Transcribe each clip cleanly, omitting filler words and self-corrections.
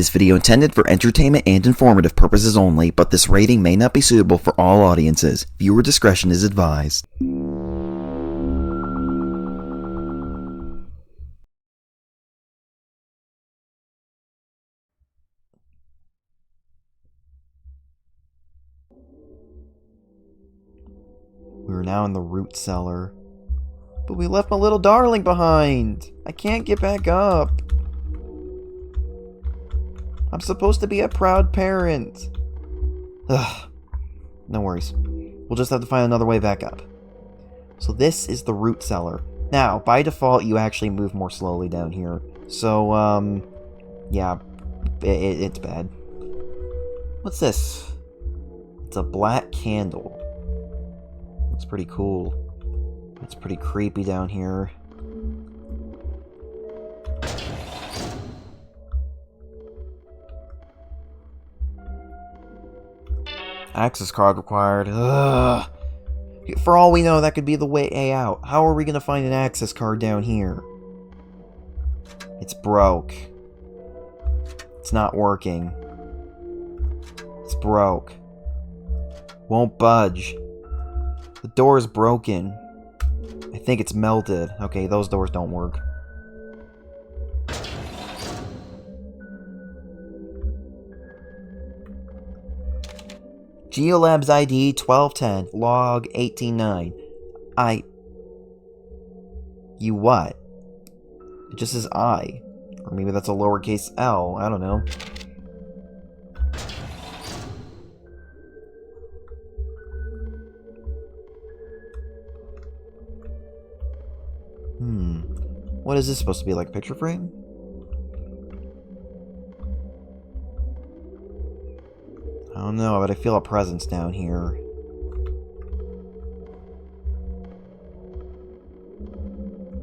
This video intended for entertainment and informative purposes only, but this rating may not be suitable for all audiences. Viewer discretion is advised. We're now in the root cellar. But we left my little darling behind! I can't get back up! I'm supposed to be a proud parent! Ugh. No worries. We'll just have to find another way back up. So this is the root cellar. Now, by default, you actually move more slowly down here. So, yeah, it's bad. What's this? It's a black candle. Looks pretty cool. It's pretty creepy down here. Access card required. Ugh. For all we know, that could be the way out. How are we going to find an access card down here? It's broke. It's not working. It's broke. Won't budge. The door is broken. I think it's melted. Okay, those doors don't work. Geolabs ID 1210, log 189. You what? It just says I. Or maybe that's a lowercase L, I don't know. What is this supposed to be, like a picture frame? I don't know, but I feel a presence down here.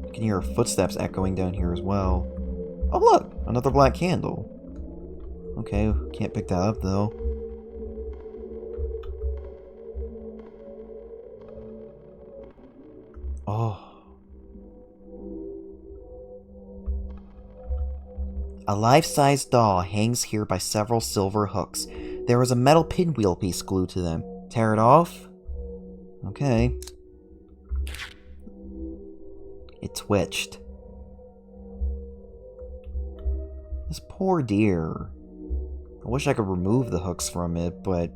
I can hear footsteps echoing down here as well. Oh look! Another black candle. Okay, can't pick that up though. Oh. A life-size doll hangs here by several silver hooks. There is a metal pinwheel piece glued to them. Tear it off? Okay. It twitched. This poor deer. I wish I could remove the hooks from it, but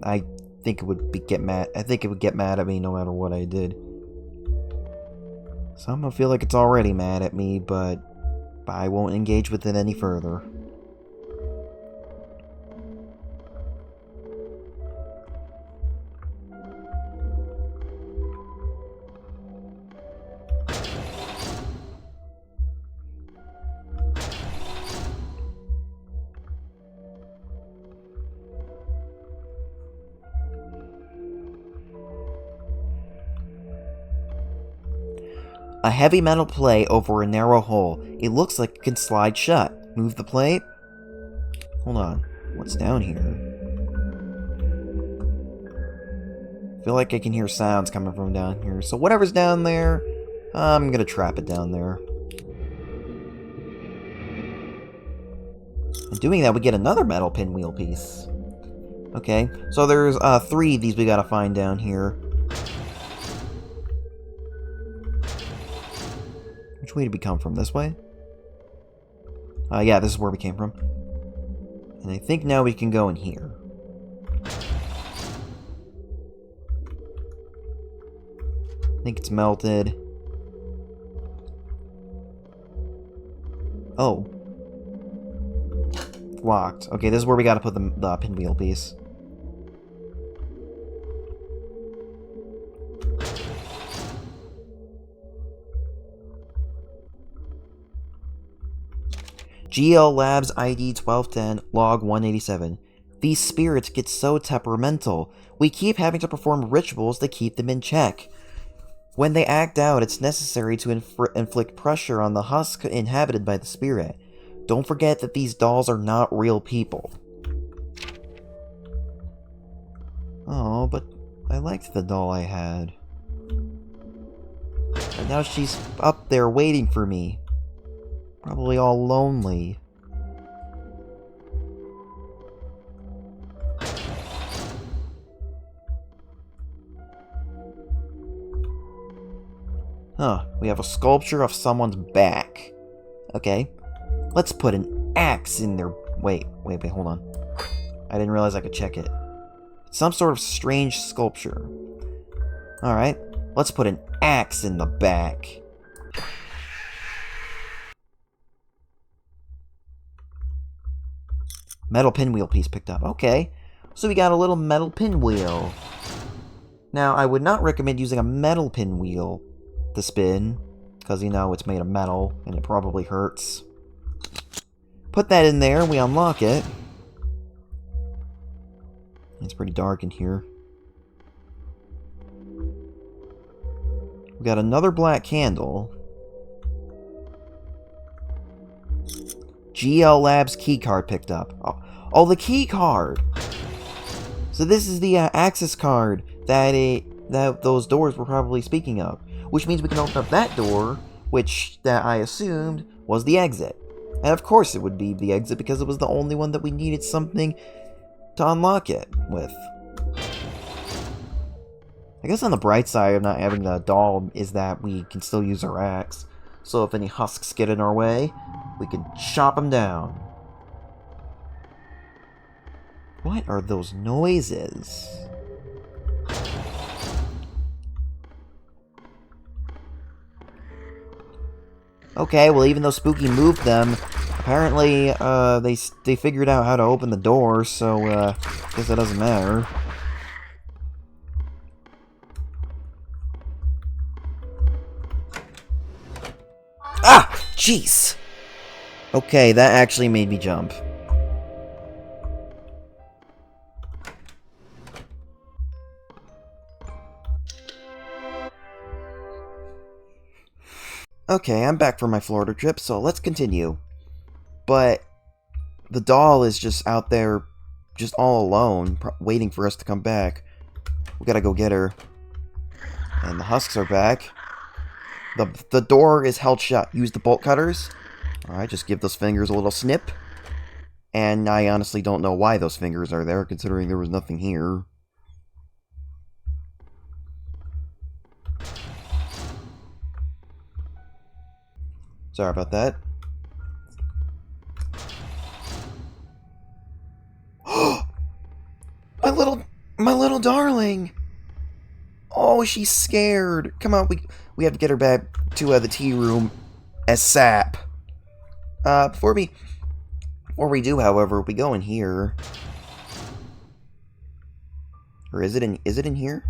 I think it would get mad. I think it would get mad at me no matter what I did. So I'm gonna feel like it's already mad at me, but I won't engage with it any further. A heavy metal plate over a narrow hole. It looks like it can slide shut. Move the plate? Hold on. What's down here? I feel like I can hear sounds coming from down here. So whatever's down there, I'm gonna trap it down there. And doing that, we get another metal pinwheel piece. Okay, so there's 3 of these we gotta find down here. Which way did we come from? This way? Yeah, this is where we came from. And I think now we can go in here. I think it's melted. Oh. Locked. Okay, this is where we gotta put the pinwheel piece. GL Labs ID 1210, log 187. These spirits get so temperamental. We keep having to perform rituals to keep them in check. When they act out, it's necessary to inflict pressure on the husk inhabited by the spirit. Don't forget that these dolls are not real people. Oh, but I liked the doll I had. And now she's up there waiting for me. Probably all lonely. Huh, we have a sculpture of someone's back. Okay. Let's put an axe in their... Wait, hold on. I didn't realize I could check it. Some sort of strange sculpture. Alright, let's put an axe in the back. Metal pinwheel piece picked up. Okay, so we got a little metal pinwheel. Now, I would not recommend using a metal pinwheel to spin, because, you know, it's made of metal, and it probably hurts. Put that in there, we unlock it. It's pretty dark in here. We got another black candle. GL Labs keycard picked up. Oh, the key card! So this is the access card that those doors were probably speaking of. Which means we can open up that door, that I assumed was the exit. And of course it would be the exit because it was the only one that we needed something to unlock it with. I guess on the bright side of not having the doll is that we can still use our axe. So if any husks get in our way, we can chop them down. What are those noises? Okay, well even though Spooky moved them, apparently they figured out how to open the door, so I guess that doesn't matter. Ah! Jeez! Okay, that actually made me jump. Okay, I'm back from my Florida trip, so let's continue. But the doll is just out there, just all alone, waiting for us to come back. We gotta go get her. And the husks are back. The door is held shut. Use the bolt cutters. Alright, just give those fingers a little snip. And I honestly don't know why those fingers are there, considering there was nothing here. Sorry about that. My little darling! Oh, she's scared. Come on, we have to get her back to the tea room as sap. Before we do, however, we go in here. Or is it in here?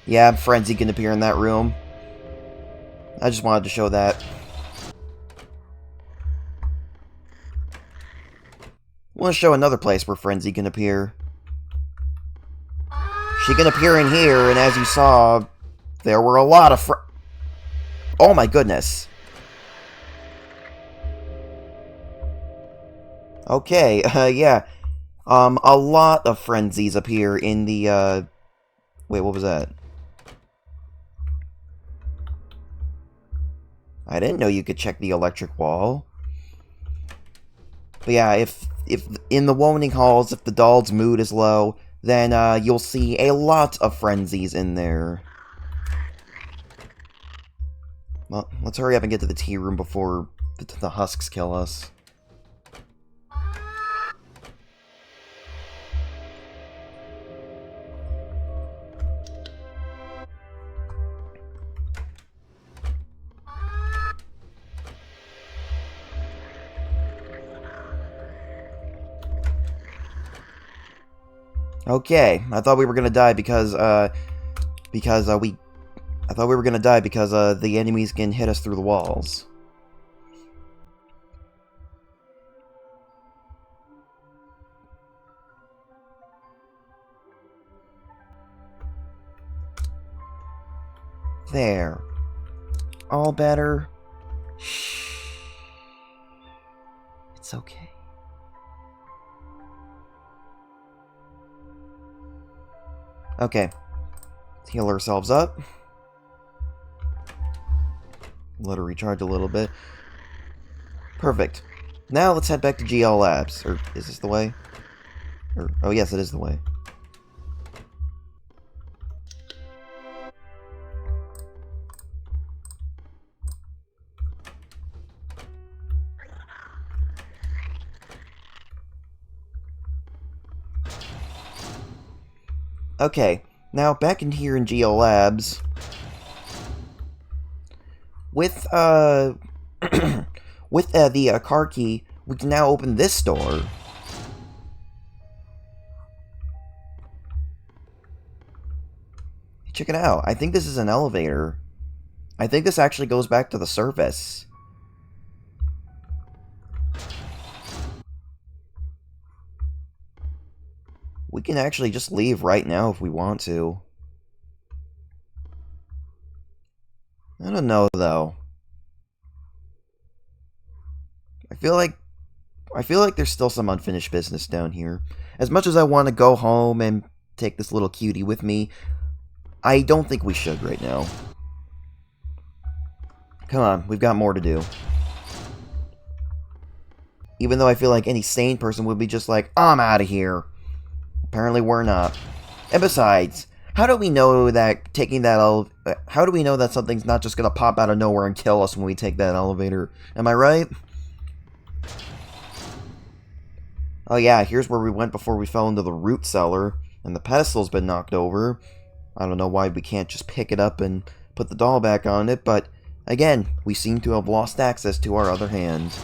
Yeah, Frenzy can appear in that room. I just wanted to show that. I want to show another place where Frenzy can appear. She can appear in here, and as you saw, there were a lot of Oh my goodness. Okay, yeah. A lot of Frenzies appear in the, Wait, what was that? I didn't know you could check the electric wall. But yeah, if in the Woning Halls, if the doll's mood is low, then you'll see a lot of Frenzies in there. Well, let's hurry up and get to the tea room before the husks kill us. Okay, I thought we were gonna die because the enemies can hit us through the walls. There. All better. Shh. It's okay. Okay. Let's heal ourselves up. Let her recharge a little bit. Perfect. Now let's head back to GL Labs. Or is this the way? Or, oh yes, it is the way. Okay, now back in here in GL Labs. With, with the car key, we can now open this door. Check it out. I think this is an elevator. I think this actually goes back to the surface. We can actually just leave right now if we want to. I don't know, though. I feel like there's still some unfinished business down here. As much as I want to go home and take this little cutie with me, I don't think we should right now. Come on, we've got more to do. Even though I feel like any sane person would be just like, I'm out of here. Apparently we're not. And besides, how do we know that how do we know that something's not just gonna pop out of nowhere and kill us when we take that elevator? Am I right? Oh yeah, here's where we went before we fell into the root cellar, and the pedestal's been knocked over. I don't know why we can't just pick it up and put the doll back on it, but again, we seem to have lost access to our other hands.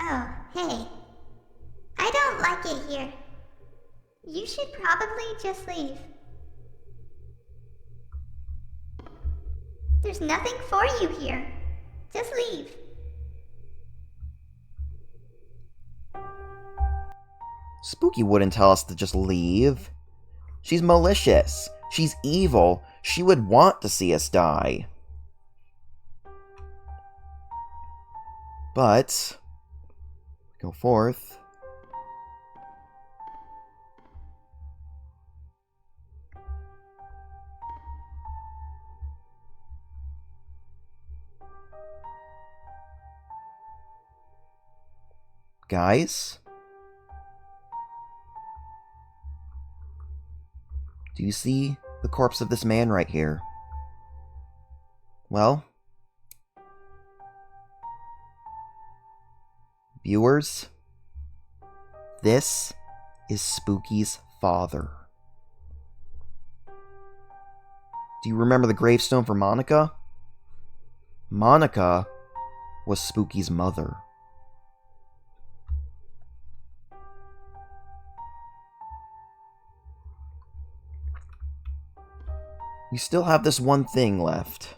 Oh, hey. I don't like it here. You should probably just leave. There's nothing for you here. Just leave. Spooky wouldn't tell us to just leave. She's malicious. She's evil. She would want to see us die. But go forth. Guys? Do you see the corpse of this man right here? Well, viewers, this is Spooky's father. Do you remember the gravestone for Monica? Monica was Spooky's mother. We still have this one thing left.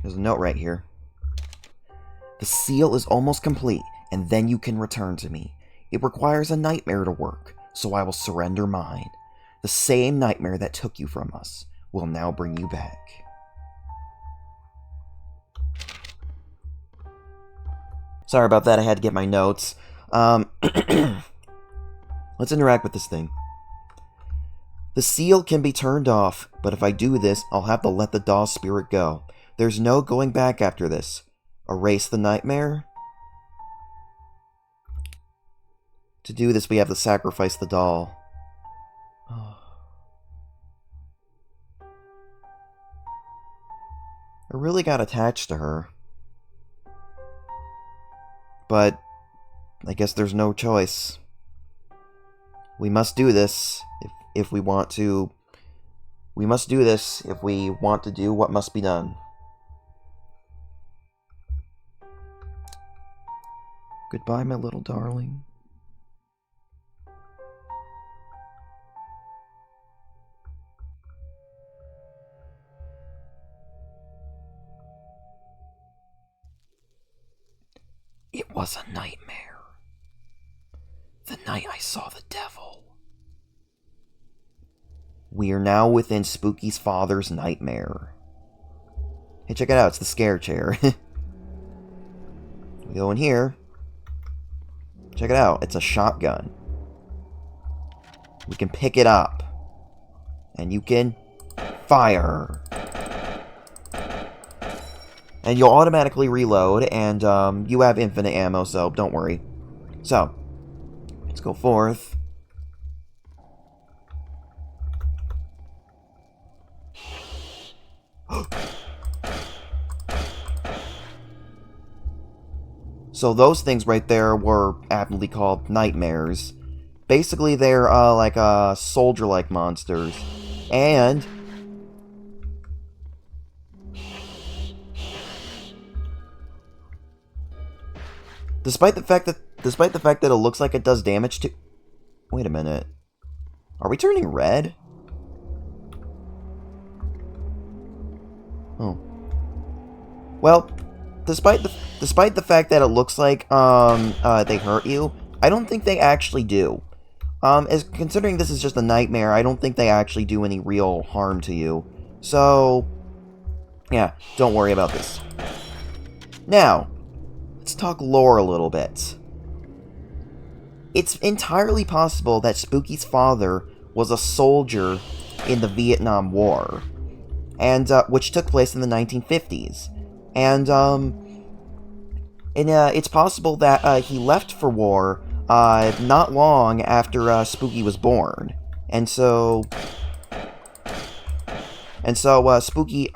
There's a note right here. The seal is almost complete, and then you can return to me. It requires a nightmare to work, so I will surrender mine. The same nightmare that took you from us will now bring you back. Sorry about that, I had to get my notes. Let's interact with this thing. The seal can be turned off, but if I do this, I'll have to let the doll's spirit go. There's no going back after this. Erase the nightmare? To do this, we have to sacrifice the doll. I really got attached to her. But I guess there's no choice. We must do this if we want to. We must do this if we want to do what must be done. Goodbye, my little darling. It was a nightmare. The night I saw the devil. We are now within Spooky's father's nightmare. Hey, check it out. It's the scare chair. We go in here. Check it out. It's a shotgun. We can pick it up. And you can fire. And you'll automatically reload, and you have infinite ammo, so don't worry. So, let's go forth. So those things right there were aptly called nightmares. Basically, they're like soldier-like monsters. And despite the fact that it looks like it does damage to... Wait a minute. Are we turning red? Oh. Well, despite the fact that it looks like they hurt you, I don't think they actually do. As considering this is just a nightmare, I don't think they actually do any real harm to you. So, yeah, don't worry about this. Now, let's talk lore a little bit. It's entirely possible that Spooky's father was a soldier in the Vietnam War, and which took place in the 1950s. And it's possible that he left for war not long after Spooky was born, and so Spooky's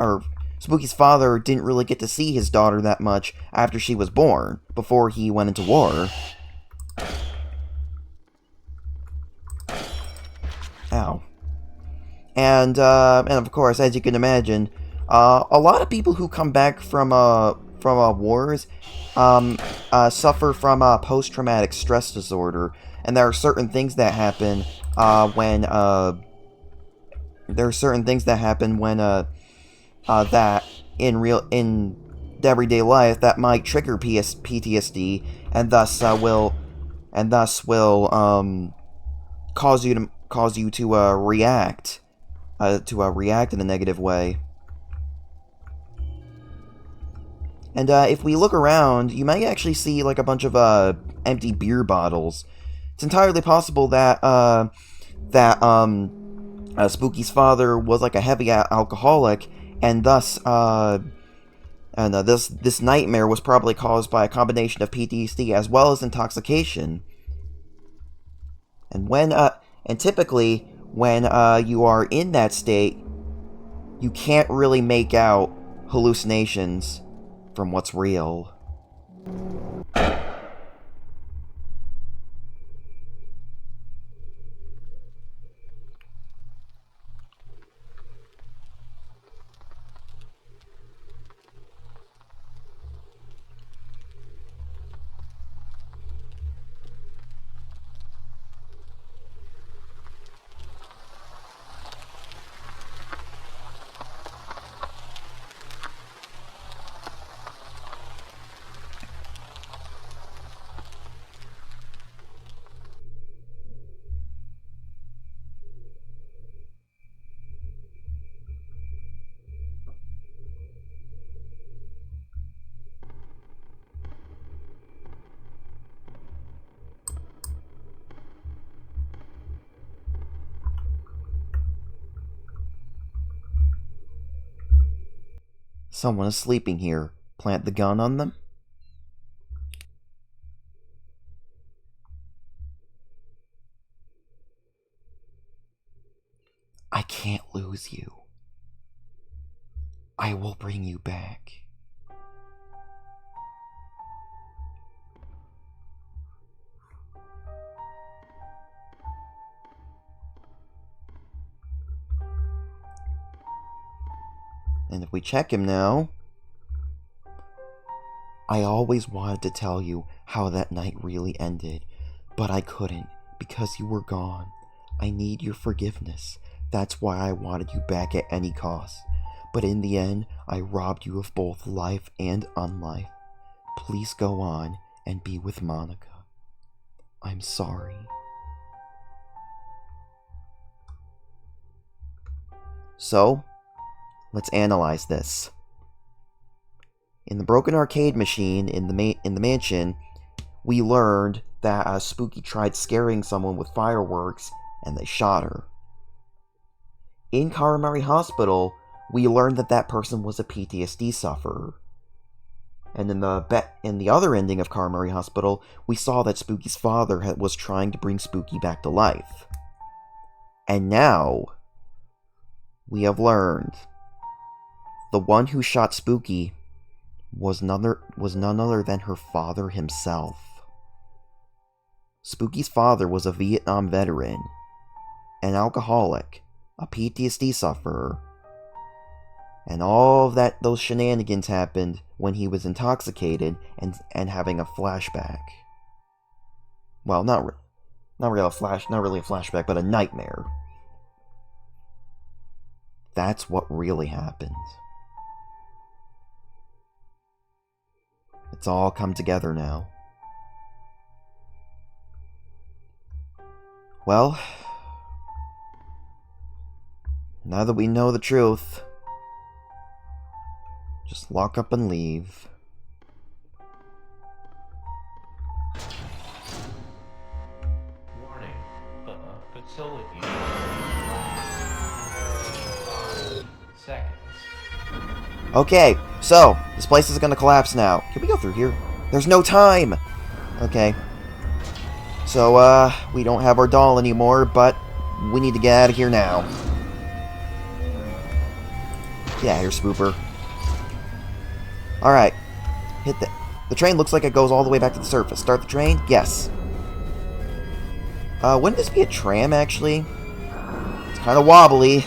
father didn't really get to see his daughter that much after she was born, before he went into war. Ow. And of course, as you can imagine, a lot of people who come back from wars suffer from post-traumatic stress disorder, and there are certain things that happen when that in everyday life that might trigger PTSD, and thus will cause you to react in a negative way. And if we look around, you might actually see like a bunch of empty beer bottles. It's entirely possible that Spooky's father was like a heavy alcoholic, and thus this nightmare was probably caused by a combination of PTSD as well as intoxication. And typically when you are in that state, you can't really make out hallucinations from what's real. Someone is sleeping here. Plant the gun on them? I can't lose you. I will bring you back. And if we check him now... I always wanted to tell you how that night really ended, but I couldn't because you were gone. I need your forgiveness. That's why I wanted you back at any cost. But in the end, I robbed you of both life and unlife. Please go on and be with Monica. I'm sorry. So, let's analyze this. In the broken arcade machine in the mansion, we learned that Spooky tried scaring someone with fireworks, and they shot her. In Karamari Hospital, we learned that that person was a PTSD sufferer. And in the other ending of Karamari Hospital, we saw that Spooky's father was trying to bring Spooky back to life. And now, we have learned the one who shot Spooky was none other than her father himself. Spooky's father was a Vietnam veteran, an alcoholic, a PTSD sufferer, and all of those shenanigans happened when he was intoxicated and having a flashback. Well, not really a flashback, but a nightmare. That's what really happened. It's all come together now. Well, now that we know the truth, just lock up and leave. Warning, facility. 5 seconds. Okay, so, this place is gonna collapse now. Can we go through here? There's no time! Okay. So, we don't have our doll anymore, but we need to get out of here now. Yeah, here, Spooper. Alright. Hit the train looks like it goes all the way back to the surface. Start the train? Yes. Wouldn't this be a tram, actually? It's kind of wobbly,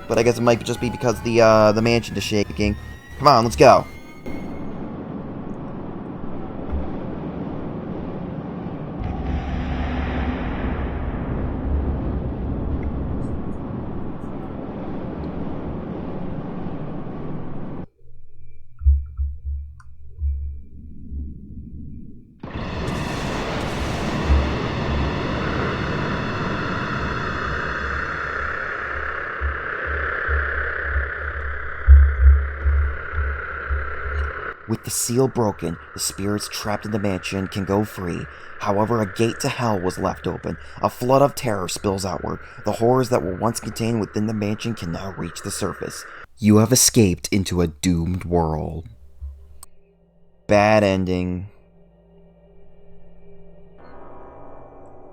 but I guess it might just be because the mansion is shaking. Come on, let's go. With the seal broken, the spirits trapped in the mansion can go free. However, a gate to hell was left open. A flood of terror spills outward. The horrors that were once contained within the mansion can now reach the surface. You have escaped into a doomed world. Bad ending.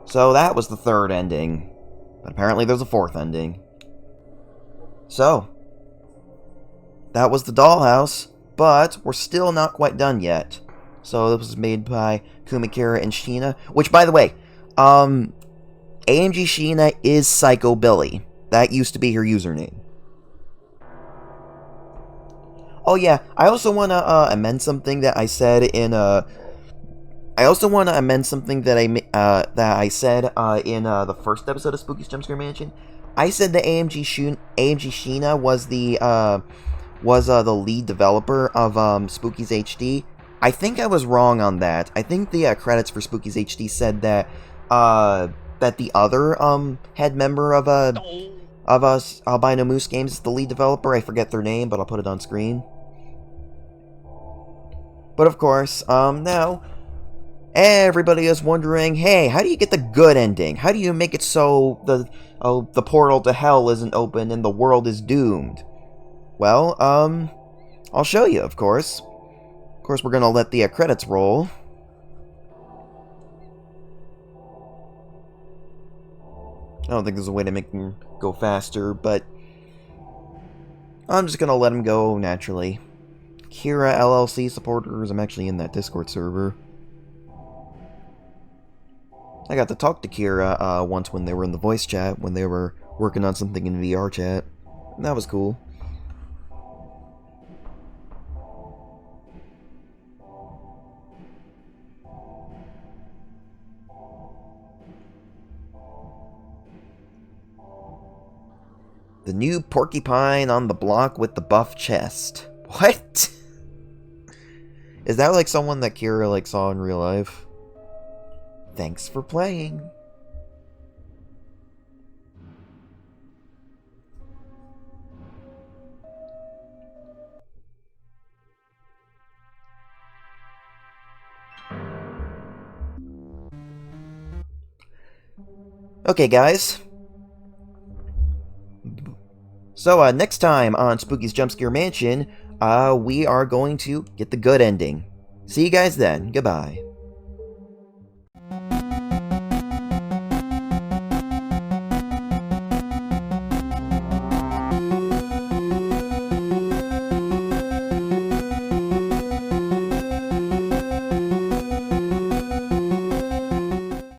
So that was the third ending. But apparently there's a fourth ending. So, that was the Dollhouse. But we're still not quite done yet. So this was made by Akuma, Kira, and Sheena. Which, by the way, AMG Sheena is Psycho Billy. That used to be her username. Oh yeah, I also want to amend something that I said in I also want to amend something that I said in the first episode of Spooky's Jumpscare Mansion. I said that AMG Sheena was the lead developer of Spooky's HD. I think I was wrong on that. I think the credits for Spooky's HD said that that the other head member of us Albino Moose Games is the lead developer. I forget their name, but I'll put it on screen. But of course, now everybody is wondering, hey, how do you get the good ending? How do you make it so the portal to hell isn't open and the world is doomed? Well, I'll show you, of course. Of course, we're gonna let the credits roll. I don't think there's a way to make them go faster, but I'm just gonna let them go naturally. Kira LLC supporters, I'm actually in that Discord server. I got to talk to Kira once when they were in the voice chat, when they were working on something in VR chat. And that was cool. The new porcupine on the block with the buff chest. What? Is that like someone that Kira saw in real life? Thanks for playing. Okay, guys. So, next time on Spooky's Jumpscare Mansion, we are going to get the good ending. See you guys then. Goodbye.